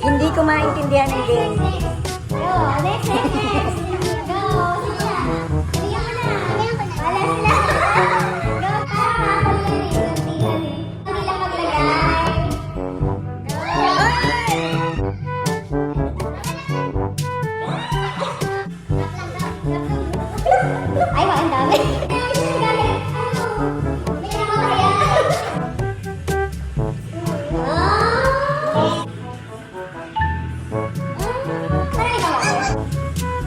Hindi ko maintindihan ang game. Go, next. Go, sige na. Wala sila. Go, hindi lang maglagay. Ay, ang dami.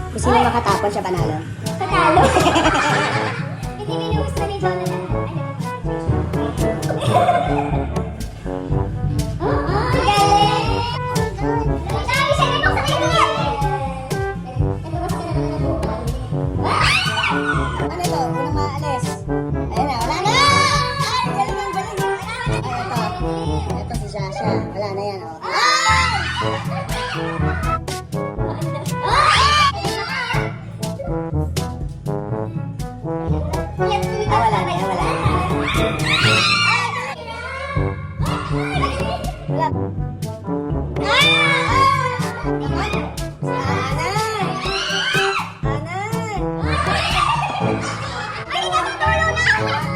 Kung sino makatapon siya panalo. Panalo. Hindi ginugusto ni Jonathan. Galing! Sabi siya nito sa kanya! Ano ito? Unang maalis. Ayun na, wala na! Ay, galing ang galing. Ay, ito. Ito si Sasha. Wala na yan, oh. Wala na yan, wala na. Ay, nakatulong na!